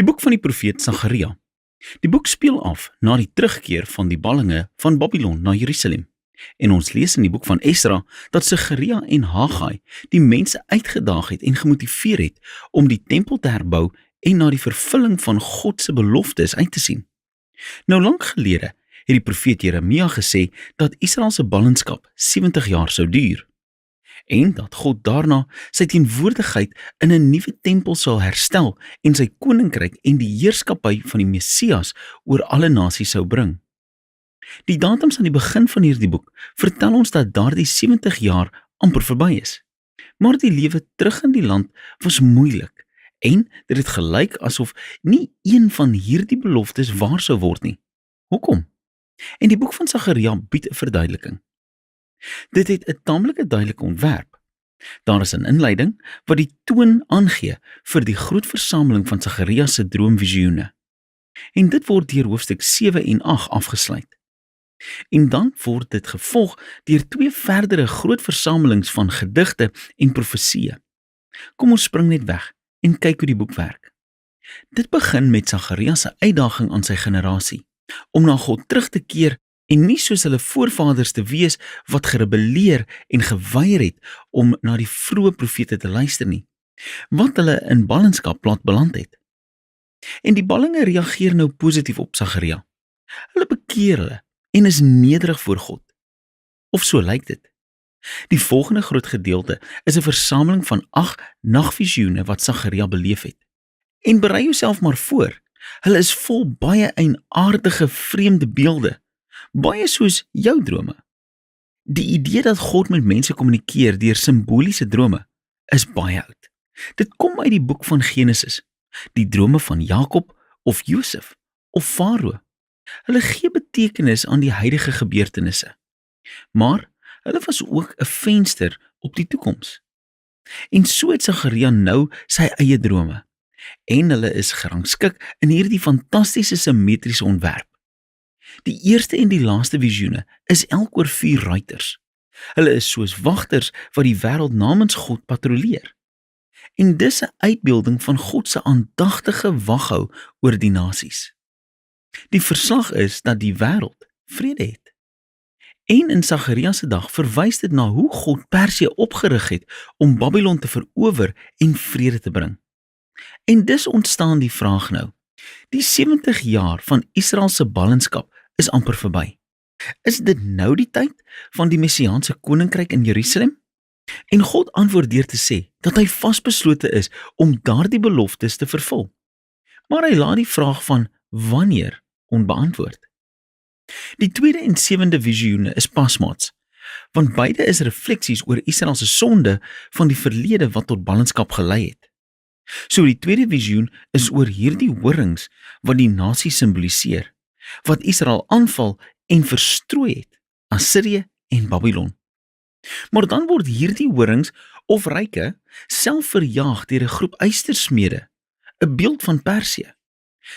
Die boek van die profeet Sagaria. Die boek speel af na die terugkeer van die ballinge van Babylon na Jerusalem. En ons lees in die boek van Esra dat Sagaria en Haggai die mense uitgedaag het en gemotiveer het om die tempel te herbou en na die vervulling van God se beloftes uit te sien. Nou lank gelede het die profeet Jeremia gesê dat Israel se ballingskap 70 jaar sou duur. En dat God daarna sy teenwoordigheid in 'n nuwe tempel sal herstel en sy koninkryk en die heerskappy van die Messias oor alle nasies sou bring. Die datums aan die begin van hierdie boek vertel ons dat daardie 70 jaar amper verby is. Maar die lewe terug in die land was moeilik en dit het gelyk asof nie een van hierdie beloftes waar sou word nie. Hoekom? En die boek van Sagaria bied 'n verduideliking. Dit het 'n taamlike duidelike ontwerp. Daar is 'n inleiding wat die toon aangee vir die groot versameling van Sagaria se droomvisioene. En dit word deur hoofstuk 7 en 8 afgesluit. En dan word dit gevolg deur 2 verdere groot versamelings van gedigte en profesieë. Kom ons spring net weg en kyk hoe die boek werk. Dit begin met Sagaria se uitdaging aan sy generasie om na God terug te keer en nie soos hulle voorvaders te wees wat gerebelleer en geweier het om na die vroeë profete te luister nie, wat hulle in ballingskap plat beland het. En die ballinge reageer nou positief op Sagaria. Hulle bekeer hulle en is nederig voor God. Of so lyk dit. Die volgende groot gedeelte is 'n versameling van 8 nagvisioene wat Sagaria beleef het. En berei jouself maar voor, hulle is vol baie eienaardige vreemde beelde, baie soos jou drome. Die idee dat God met mense kommunikeer deur simboliese drome is baie oud. Dit kom uit die boek van Genesis, die drome van Jakob of Josef of Farao. Hulle gee betekenis aan die huidige gebeurtenisse, maar hulle was ook 'n venster op die toekoms. En so het Sagaria nou sy eie drome, en hulle is gerangskik in hierdie fantastiese simmetriese ontwerp. Die eerste en die laaste visioene is elk oor 4 ruiters. Hulle is soos wagters wat die wêreld namens God patrolleer. En dis 'n uitbeelding van God se aandagtige waghou oor die nasies. Die verslag is dat die wêreld vrede het. En in Sagaria se dag verwys dit na hoe God Persië opgerig het om Babylon te verower en vrede te bring. En dus ontstaan die vraag nou, die 70 jaar van Israel se ballingskap is amper verby. Is dit nou die tyd van die Messiaanse koninkryk in Jerusalem? En God antwoord deur te sê dat hy vasbeslote is om daardie beloftes te vervul. Maar hy laat die vraag van wanneer onbeantwoord. Die tweede en 7de visioene is pasmaats, want beide is refleksies oor Israel se sonde van die verlede wat tot ballingskap gelei het. So die tweede visioen is oor hierdie horings wat die nasie simboliseer, wat Israel aanval en verstrooi het, Assirië en Babylon. Maar dan word hierdie horings of ryke self verjaag deur 'n groep eystersmede, 'n beeld van Persië.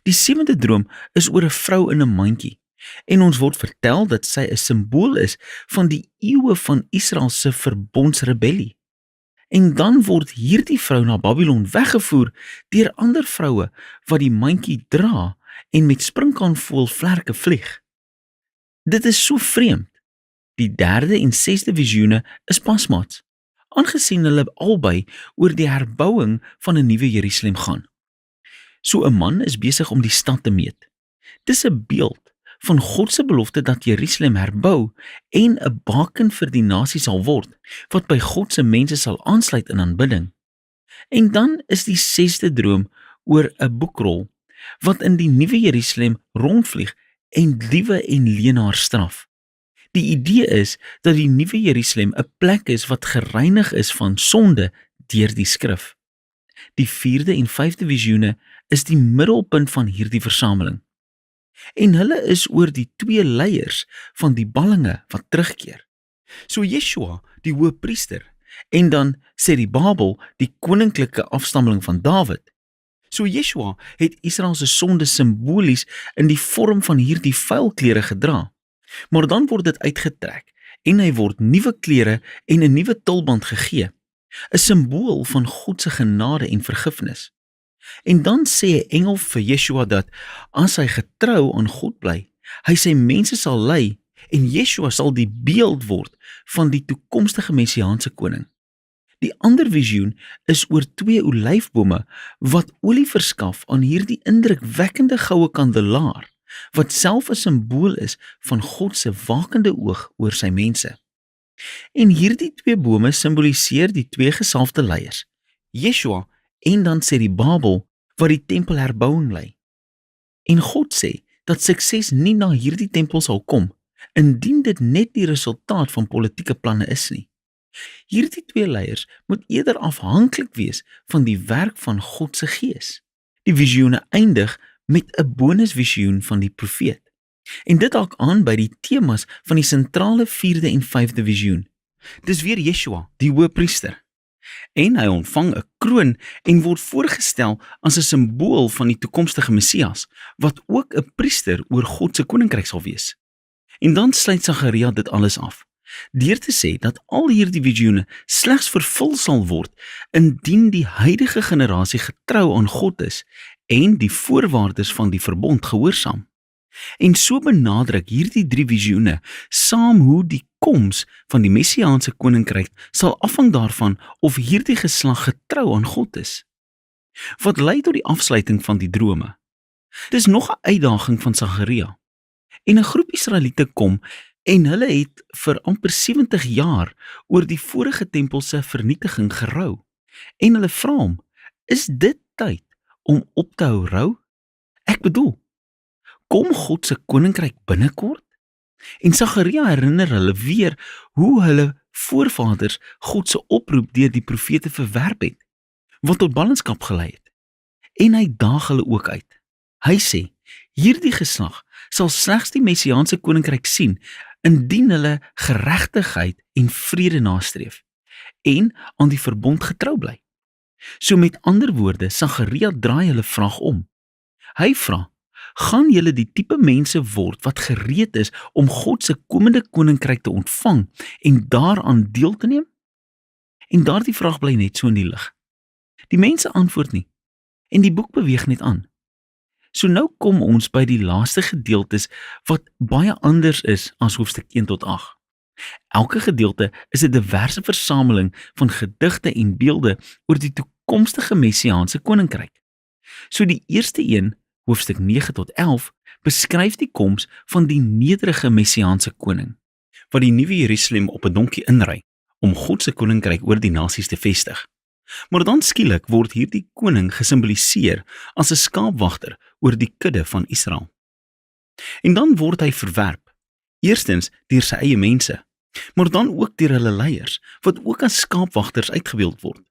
Die 7de droom is oor 'n vrou in 'n mandjie, en ons word vertel dat sy 'n simbool is van die eeue van Israel se verbondsrebellie. En dan word hierdie vrou na Babylon weggevoer deur ander vroue wat die mandjie dra en met sprinkaanvoëlvlerke vlieg. Dit is so vreemd. Die 3de en 6de visioene is pasmaats, aangesien hulle albei oor die herbouing van 'n nuwe Jerusalem gaan. So 'n man is besig om die stad te meet. Dis 'n beeld van God se belofte dat Jerusalem herbou en 'n baken vir die nasie sal word, wat by God se mense sal aansluit in aanbidding. En dan is die 6de droom oor 'n boekrol, wat in die nuwe Jerusalem rondvlieg en diewe en leenaars straf. Die idee is dat die nuwe Jerusalem 'n plek is wat gereinig is van sonde deur die skrif. Die 4de en 5de visioene is die middelpunt van hierdie versameling. En hulle is oor die 2 leiers van die ballinge wat terugkeer. So Yeshua, die hoëpriester, en dan Serubabel, die koninklike afstammeling van Dawid. So Yeshua het Israel se sonde simbolies in die vorm van hierdie vuil klere gedra. Maar dan word dit uitgetrek en hy word nuwe klere en 'n nuwe tulband gegee, 'n simbool van God se genade en vergifnis. En dan sê 'n engel vir Yeshua dat as hy getrou aan God bly, hy sy mense sal lei en Yeshua sal die beeld word van die toekomstige messiaanse koning. Die ander visioen is oor 2 olyfbome wat olie verskaf aan hierdie indrukwekkende goue kandelaar, wat self 'n simbool is van God se wakende oog oor sy mense. En hierdie 2 bome simboliseer die 2 gesalfde leiers, Yeshua en dan Serubabel wat die tempelherbouing lei. En God sê dat sukses nie na hierdie tempel sal kom indien dit net die resultaat van politieke planne is nie. Hierdie 2 leiers moet eerder afhanklik wees van die werk van God se Gees. Die visioene eindig met 'n bonusvisioen van die profeet. En dit haak aan by die temas van die sentrale 4de en 5de visioen. Dis weer Yeshua, die hoëpriester. En hy ontvang 'n kroon en word voorgestel as 'n simbool van die toekomstige Messias, wat ook 'n priester oor God se koninkryk sal wees. En dan sluit Sagaria dit alles af, deur te sê dat al hierdie visioene slegs vervul sal word indien die huidige generasie getrou aan God is en die voorwaardes van die verbond gehoorsaam. En so benadruk hierdie 3 visioene saam hoe die koms van die messiaanse koninkryk sal afhang daarvan of hierdie geslag getrou aan God is. Wat lei tot die afsluiting van die drome? Dis nog 'n uitdaging van Sagaria. En 'n groep Israeliete kom en hulle het vir amper 70 jaar oor die vorige tempel se vernietiging gerou. En hulle vra hom, is dit tyd om op te hou rou? Ek bedoel, kom God se koninkryk binnekort? En Sagaria herinner hulle weer hoe hulle voorvaders God se oproep deur die profete verwerp het, wat tot ballingskap gelei het. En hy daag hulle ook uit. Hy sê, hierdie geslag sal slegs die messiaanse koninkryk sien indien hulle geregtigheid en vrede nastreef en aan die verbond getrou bly. So met ander woorde, Sagaria draai hulle vraag om. Hy vra, gaan julle die tipe mense word wat gereed is om God se komende koninkryk te ontvang en daaraan deel te neem? En daardie vraag bly net so in die lug. Die mense antwoord nie en die boek beweeg net aan. So nou kom ons by die laaste gedeeltes wat baie anders is as hoofstuk 1 tot 8. Elke gedeelte is 'n diverse versameling van gedigte en beelde oor die toekomstige messiaanse koninkryk. So die eerste een, hoofstuk 9 tot 11, beskryf die koms van die nederige messiaanse koning, wat die nuwe Jerusalem op 'n donkie inry om God se koninkryk oor die nasies te vestig. Maar dan skielik word hierdie koning gesimboliseer as 'n skaapwagter oor die kudde van Israel. En dan word hy verwerp, eerstens deur sy eie mense, maar dan ook deur hulle leiers, wat ook as skaapwagters uitgebeeld word.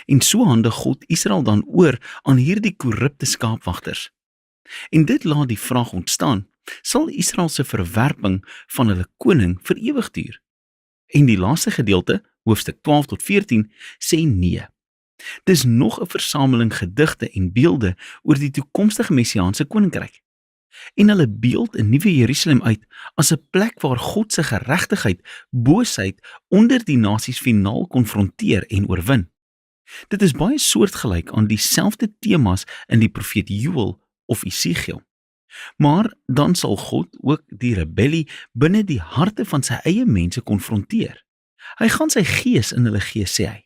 En so handig God Israel dan oor aan hierdie korrupte skaapwagters. En dit laat die vraag ontstaan, sal Israel se verwerping van hulle koning vir ewig duur? En die laaste gedeelte, hoofstuk 12 tot 14, sê nee. Dis nog 'n versameling gedigte en beelde oor die toekomstige messiaanse koninkryk. En hulle beeld 'n nuwe Jerusalem uit as 'n plek waar God se geregtigheid boosheid onder die nasies finaal konfronteer en oorwin. Dit is baie soortgelyk aan dieselfde temas in die profeet Joël of Esegiel. Maar dan sal God ook die rebellie binne die harte van sy eie mense konfronteer. Hy gaan sy gees in hulle gee, sê hy,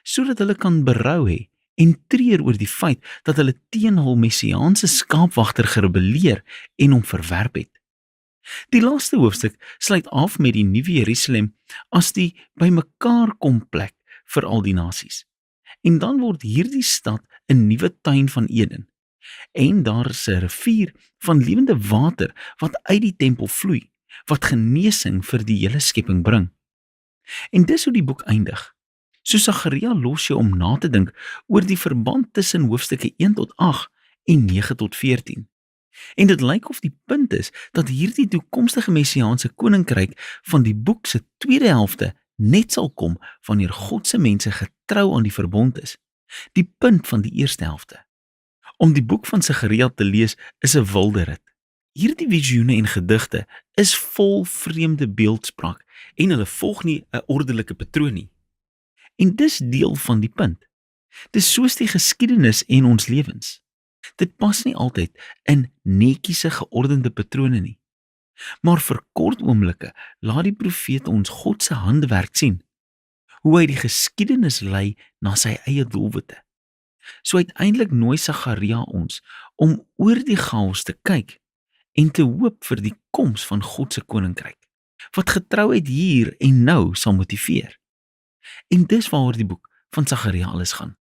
sodat hulle kan berou hê en treur oor die feit dat hulle teen hul messiaanse skaapwagter gerebelleer en hom verwerp het. Die laaste hoofstuk sluit af met die nuwe Jerusalem as die bymekaar kom plek vir al die nasies. En dan word hierdie stad 'n nuwe tuin van Eden. En daar is 'n rivier van lewende water wat uit die tempel vloei, wat genesing vir die hele skepping bring. En dis hoe die boek eindig. So Sagaria los jou om na te dink oor die verband tussen hoofstukke 1 tot 8 en 9 tot 14. En dit lyk of die punt is dat hierdie toekomstige messiaanse koninkryk van die boek se tweede helfte net sal kom wanneer God se mense getrou aan die verbond is. Die punt van die eerste helfte. Om die boek van Sagaria te lees is 'n wilde rit. Hierdie visioene en gedigte is vol vreemde beeldspraak en hulle volg nie 'n ordelike patroon nie. En dis deel van die punt. Dis soos die geskiedenis en ons lewens. Dit pas nie altyd in netjiese geordende patrone nie. Maar vir kort oomblikke laat die profeet ons God se handewerk sien, hoe hy die geskiedenis lei na sy eie doelwitte. So uiteindelik nooi Sagaria ons om oor die chaos te kyk en te hoop vir die koms van God se koninkryk, wat getrouheid hier en nou sal motiveer. En dis waaroor die boek van Sagaria alles gaan.